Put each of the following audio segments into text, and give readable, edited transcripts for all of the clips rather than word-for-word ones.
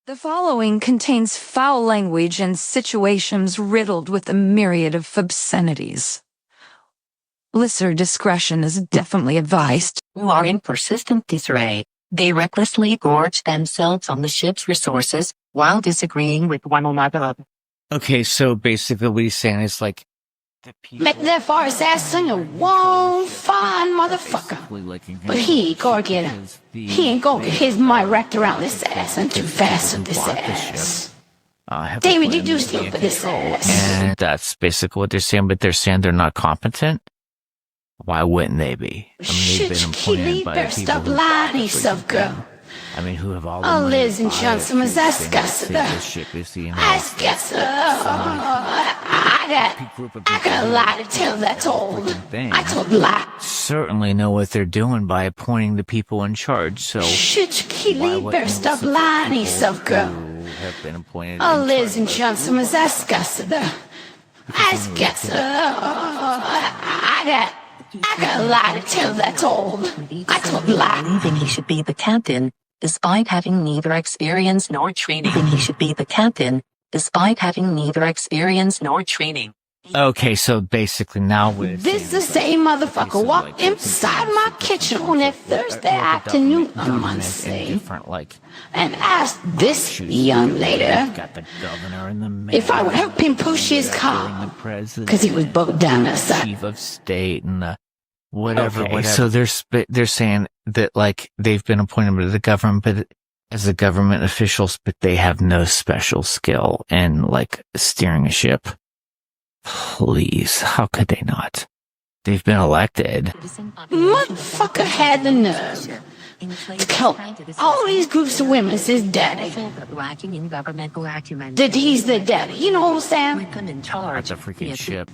The following contains foul language and situations riddled with a myriad of obscenities. Listener discretion is definitely advised. Who are in persistent disarray. They recklessly gorge themselves on the ship's resources while disagreeing with one another. Okay, so basically what he's saying is like, Met that forest ass singer, one fine motherfucker. But he ain't gonna get him. He ain't gonna get his mind wrapped around this ass and too fast with this ass. David, you do sleep with this ass. And that's basically what they're saying, but they're saying they're not competent. Why wouldn't they be? I mean, they've been appointed by people stop lying yourself, girl. I mean, who have all the Oh, money Liz and to buy Johnson was it, asking us I got a lie to tell, that's all. I told a lie. Certainly know what they're doing by appointing the people in charge, so... Shit, Keely, better stop lying to yourself, girl. Have been appointed Oh, Liz and Johnson was asking us I got a lie to tell, that's all. I told a lie. Believing he should be the captain, despite having neither experience nor training. He should be the captain, despite having neither experience nor training. Okay, so basically now with this the same motherfucker walked inside my kitchen on that Thursday afternoon on Monday and asked this young lady if I would help him push his car because he was bogged down outside. Chief of state and whatever. So they're saying that like they've been appointed by the government, but as the government officials, but they have no special skill in like steering a ship. Please, how could they not? They've been elected. Motherfucker had the nerve to call all these groups of women his daddy. That he's the daddy. You know what I'm saying? That's a freaking ship.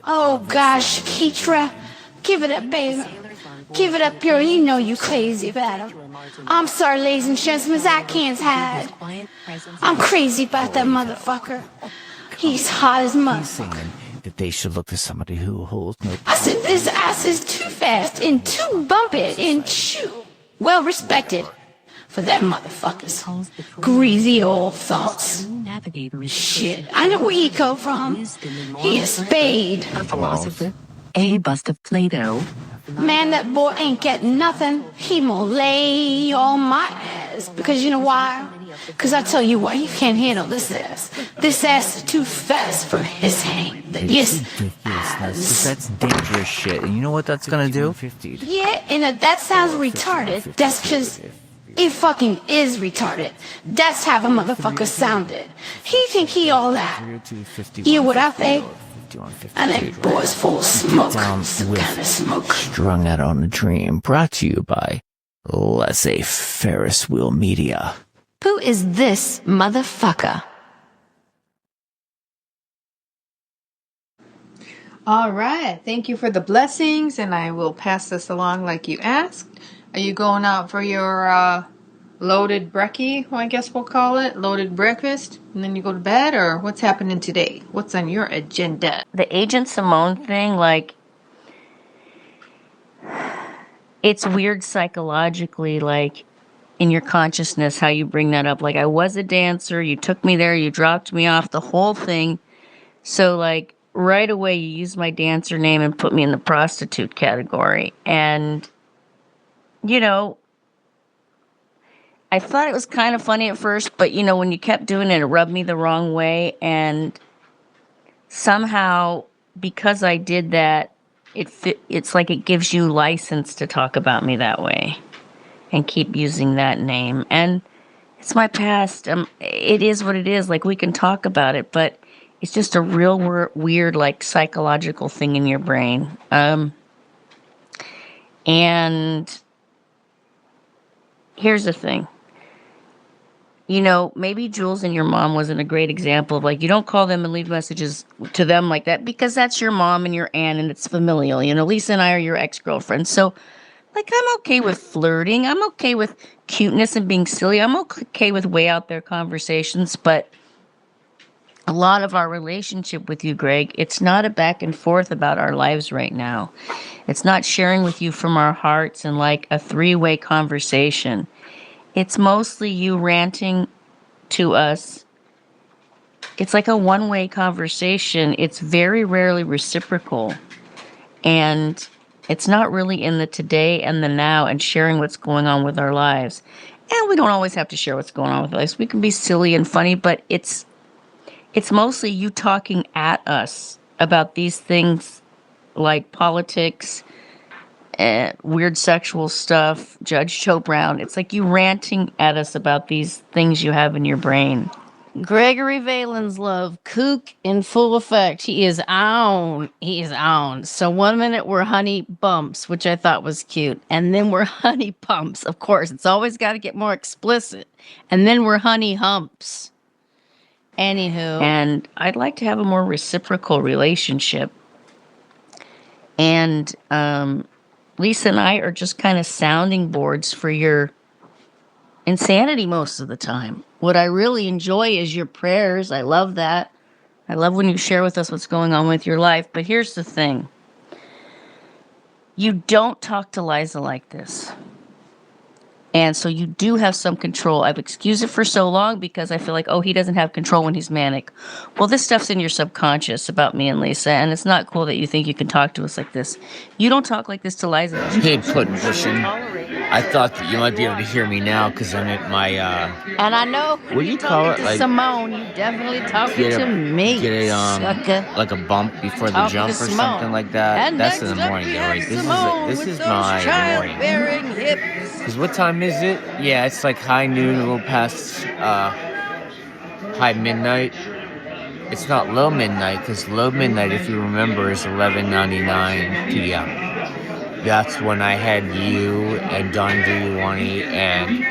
Oh gosh, Keitra, give it up, baby. Give it up, girl. You know you crazy about him. I'm sorry, ladies and gentlemen, I can't hide. I'm crazy about that motherfucker. He's hot as motherfucker. That they should look to somebody who holds no... I said this ass is too fast and too bumpy and too well respected for that motherfucker's greasy old thoughts. Shit, I know where he come from. He is Spade. A philosopher, a bust of Plato. Man, that boy ain't getting nothing. He will lay on my ass. Because you know why? Because I tell you what, he can't handle this ass. This ass is too fast for his hand. Yes, that's dangerous shit. And you know what that's gonna do? Yeah, and that sounds retarded. That's because it fucking is retarded. That's how a motherfucker sounded. He think he all that. Yeah, what I think? And that boy's full of smoke. Some kind of smoke. Strung Out on a Dream, brought to you by Laissez-Ferris Wheel Media. Who is this motherfucker? All right. Thank you for the blessings, and I will pass this along like you asked. Are you going out for your loaded brekkie, I guess we'll call it, loaded breakfast, and then you go to bed, or what's happening today? What's on your agenda? The Agent Simone thing, like, it's weird psychologically, like, in your consciousness, how you bring that up. Like, I was a dancer, you took me there, you dropped me off, the whole thing. So, like, right away, you used my dancer name and put me in the prostitute category. And, you know, I thought it was kind of funny at first, but, you know, when you kept doing it, it rubbed me the wrong way. And somehow, because I did that, it's like it gives you license to talk about me that way and keep using that name. And it's my past. It is what it is. Like, we can talk about it, but it's just a real weird, like, psychological thing in your brain. And here's the thing. You know, maybe Jules and your mom wasn't a great example of, like, you don't call them and leave messages to them like that because that's your mom and your aunt and it's familial. You know, Lisa and I are your ex-girlfriends. So, like, I'm okay with flirting. I'm okay with cuteness and being silly. I'm okay with way out there conversations. But a lot of our relationship with you, Greg, it's not a back and forth about our lives right now. It's not sharing with you from our hearts and like a three-way conversation. It's mostly you ranting to us, it's like a one-way conversation. It's very rarely reciprocal. And it's not really in the today and the now and sharing what's going on with our lives. And we don't always have to share what's going on with our lives. We can be silly and funny, but it's mostly you talking at us about these things like politics, weird sexual stuff, Judge Joe Brown. It's like you ranting at us about these things you have in your brain. Gregory Valen's love, kook in full effect. He is on. He is on. So one minute we're honey bumps, which I thought was cute. And then we're honey pumps. Of course, it's always got to get more explicit. And then we're honey humps. Anywho. And I'd like to have a more reciprocal relationship. And Lisa and I are just kind of sounding boards for your insanity most of the time. What I really enjoy is your prayers. I love that. I love when you share with us what's going on with your life. But here's the thing. You don't talk to Liza like this. And so you do have some control. I've excused it for so long because I feel like, oh, he doesn't have control when he's manic. Well, this stuff's in your subconscious about me and Lisa, and it's not cool that you think you can talk to us like this. You don't talk like this to Liza. Hey, Puddin' Pushing. I thought that you might be able to hear me now because I'm at my, And I know what do you call it? to Like, Simone, you definitely talking to me, sucker. like a bump before the Talking jump or to Simone. something like that. And That's in next the up morning, we though, have right? Simone This with is those my morning. childbearing hips. Because what time is it? Yeah, it's like high noon, a little past high midnight. It's not low midnight, because low midnight, if you remember, is 11:99 p.m. That's when I had you and Don Giovanni and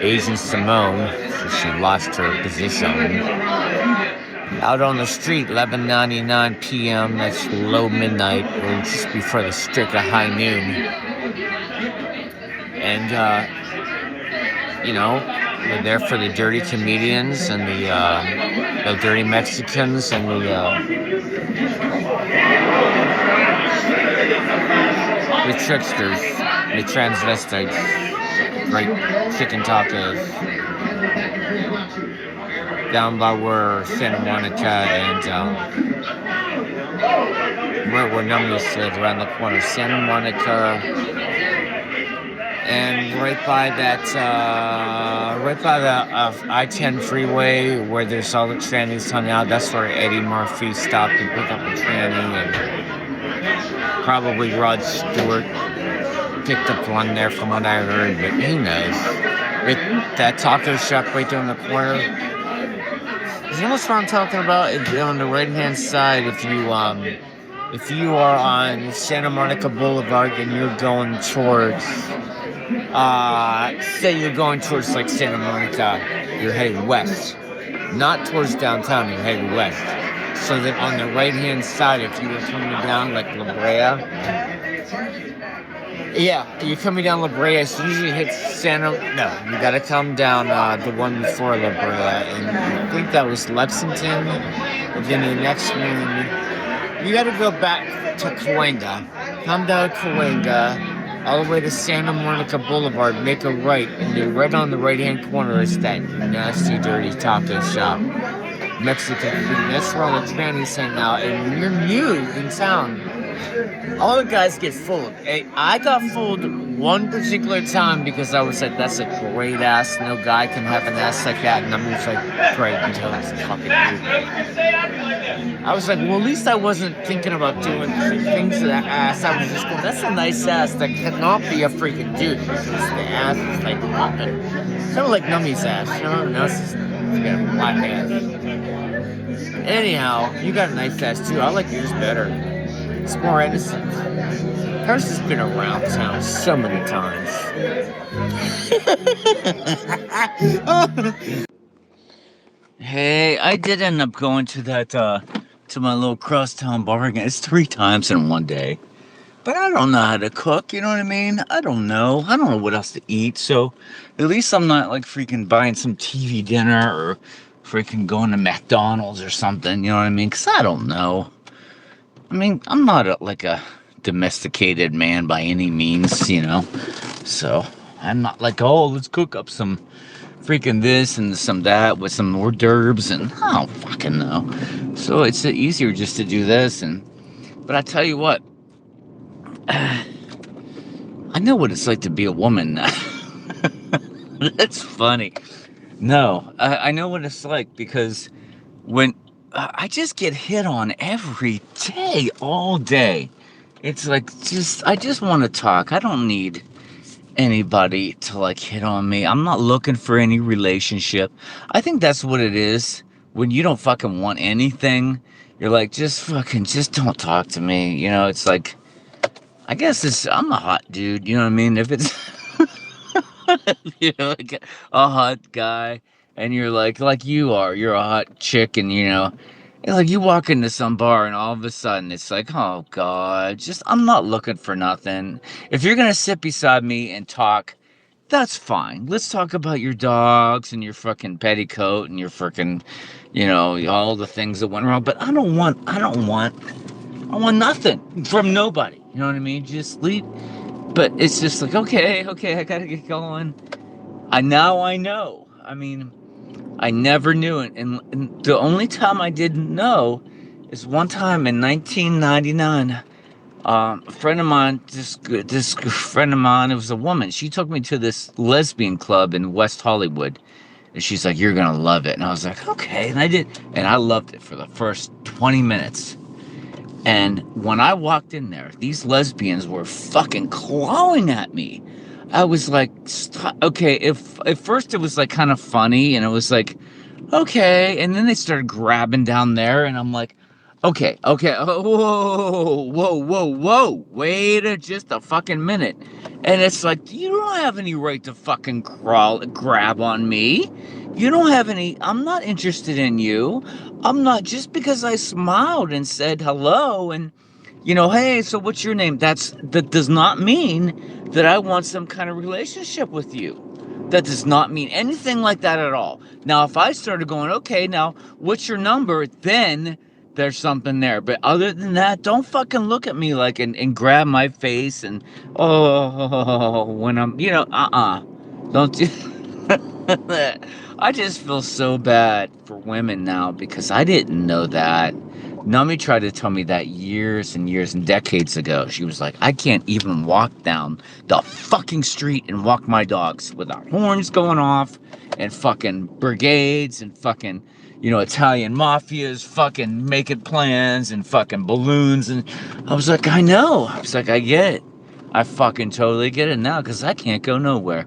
Asian Simone, so she lost her position, out on the street, 11:99 p.m. That's low midnight, or just before the strict of high noon. And, we're there for the dirty comedians and the dirty Mexicans and the tricksters, the transvestites, great chicken tacos. Down by where Santa Monica and where Numbness live, around the corner, Santa Monica. And right by the I-10 freeway where there's all the trannies hung out, that's where Eddie Murphy stopped to pick up a tranny, and probably Rod Stewart picked up one there from what I heard, but who knows. That taco shop right there in the corner, is you know what I'm talking about? On the right-hand side, if you are on Santa Monica Boulevard and you're going towards, say you're going towards like Santa Monica, you're heading west. Not towards downtown, you're heading west. So that on the right-hand side, if you were coming down like La Brea, yeah, you're coming down La Brea, it usually hits you gotta come down the one before La Brea, and I think that was Lexington, and then the next one, you gotta go back to Cahuenga, come down Cahuenga, all the way to Santa Monica Boulevard, make a right, and then right on the right-hand corner is that nasty, dirty taco shop. Mexican food, that's where all the trannies hang out, and when you're new in town, all the guys get fooled. I got fooled one particular time because I was like, that's a great ass, no guy can have an ass like that, and I'm just like, great, until it's fucking dude. I was like, well, at least I wasn't thinking about doing things to that ass. I was just going, that's a nice ass that cannot be a freaking dude, because the ass is like popping. Kind of like Nummy's ass, you know? No, it's just got a black ass. Anyhow, you got a nice ass too. I like yours better. It's more innocent. Hers has been around town so many times. Hey, I did end up going to that, to my little crosstown bar again. It's 3 times in one day. But I don't know how to cook, you know what I mean? I don't know what else to eat, so at least I'm not like freaking buying some TV dinner or freaking going to McDonald's or something, you know what I mean? Because I don't know. I mean, I'm not like a domesticated man by any means, you know? So I'm not like, oh, let's cook up some freaking this and some that with some hors d'oeuvres, and I don't fucking know. So it's easier just to do this. But I tell you what, I know what it's like to be a woman now. That's funny. No, I know what it's like, because when I just get hit on every day, all day. It's like, I just want to talk. I don't need anybody to like hit on me. I'm not looking for any relationship. I think that's what it is. When you don't fucking want anything, you're like, just don't talk to me. You know, it's like, I guess I'm a hot dude. You know what I mean? If it's, you know, like a hot guy, and you're like you're a hot chick, and you know, like you walk into some bar and all of a sudden it's like, oh God, I'm not looking for nothing. If you're gonna sit beside me and talk, that's fine. Let's talk about your dogs and your fucking petticoat and your freaking, you know, all the things that went wrong. But I want nothing from nobody. You know what I mean? Just leave. But it's just like, okay, I gotta get going. I know. I mean, I never knew it. And the only time I didn't know is one time in 1999. A friend of mine, this friend of mine, it was a woman. She took me to this lesbian club in West Hollywood. And she's like, you're gonna love it. And I was like, okay. And I did. And I loved it for the first 20 minutes. And when I walked in there, these lesbians were fucking clawing at me. I was like, okay, if at first it was like kind of funny, and it was like, okay. And then they started grabbing down there, and I'm like, okay, whoa, wait just a fucking minute. And it's like, you don't have any right to fucking grab on me. You don't have any, I'm not interested in you. I'm not, just because I smiled and said hello and, you know, hey, so what's your name? That does not mean that I want some kind of relationship with you. That does not mean anything like that at all. Now, if I started going, okay, now, what's your number? Then there's something there. But other than that, don't fucking look at me like and grab my face and, oh, when I'm, you know, Don't do I just feel so bad for women now, because I didn't know that. Nami tried to tell me that years and years and decades ago. She was like, I can't even walk down the fucking street and walk my dogs without horns going off and fucking brigades and fucking, you know, Italian mafias fucking making plans and fucking balloons. And I was like, I know. I was like, I get it. I fucking totally get it now, because I can't go nowhere.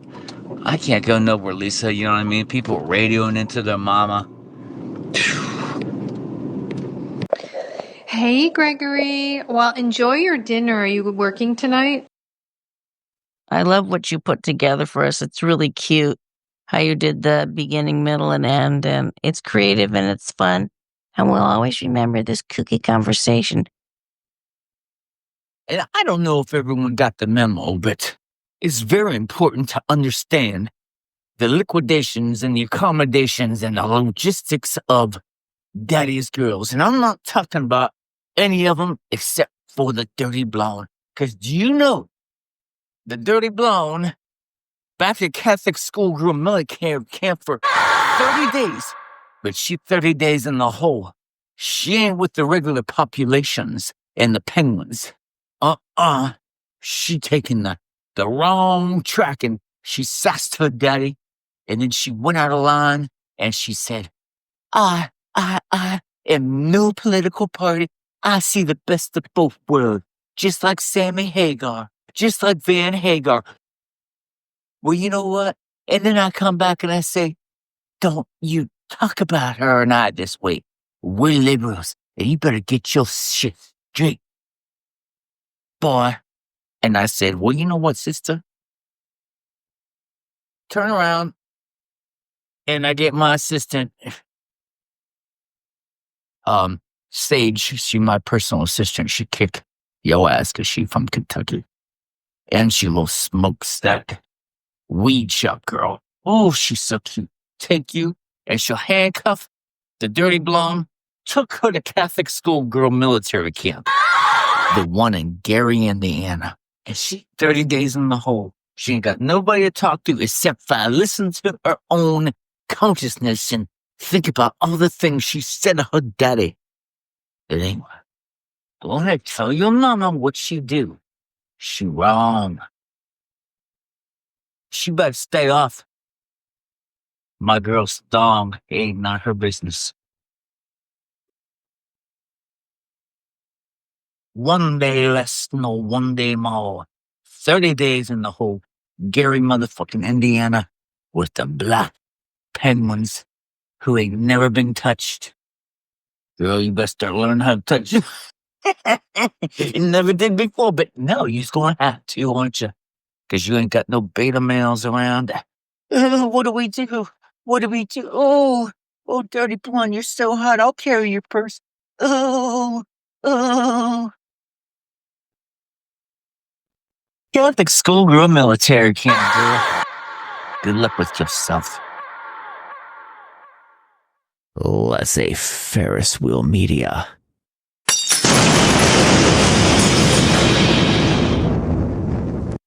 I can't go nowhere, Lisa. You know what I mean? People radioing into their mama. Hey, Gregory. Well, enjoy your dinner. Are you working tonight? I love what you put together for us. It's really cute how you did the beginning, middle, and end, and it's creative and it's fun. And we'll always remember this kooky conversation. And I don't know if everyone got the memo, but it's very important to understand the liquidations and the accommodations and the logistics of Daddy's Girls. And I'm not talking about any of them except for the Dirty Blonde. Because do you know the Dirty Blonde back at Catholic school grew a military camp for 30 days, but she 30 days in the hole. She ain't with the regular populations and the penguins. She taking the wrong track, and she sassed her daddy, and then she went out of line and she said, I am no political party. I see the best of both worlds, just like Sammy Hagar, just like Van Hagar. Well, you know what? And then I come back and I say, don't you talk about her and I this way. We're liberals, and you better get your shit straight, boy. And I said, well, you know what, sister? Turn around. And I get my assistant, Sage. She my personal assistant. She kick your ass because she from Kentucky. And she little smokestack weed shop girl. Oh, she's so cute. Take you, and she'll handcuff the Dirty Blonde. Took her to Catholic school girl military camp. The one in Gary, Indiana. And she 30 days in the hole. She ain't got nobody to talk to except for listen to her own consciousness and think about all the things she said to her daddy. It ain't. Don't I tell your mama what she do? She wrong. She better stay off my girl's thong. Ain't not her business. One day less, no, one day more. 30 days in the hole. Gary motherfucking Indiana with the black penguins who ain't never been touched. Girl, you better start learning how to touch. You never did before, but no, you're gonna have to, aren't you? Because you ain't got no beta males around. What do we do? What do we do? Oh, dirty blonde, you're so hot. I'll carry your purse. Oh. Catholic schoolgirl, military camp, girl. Good luck with yourself. Laissez-Ferris Wheel Media.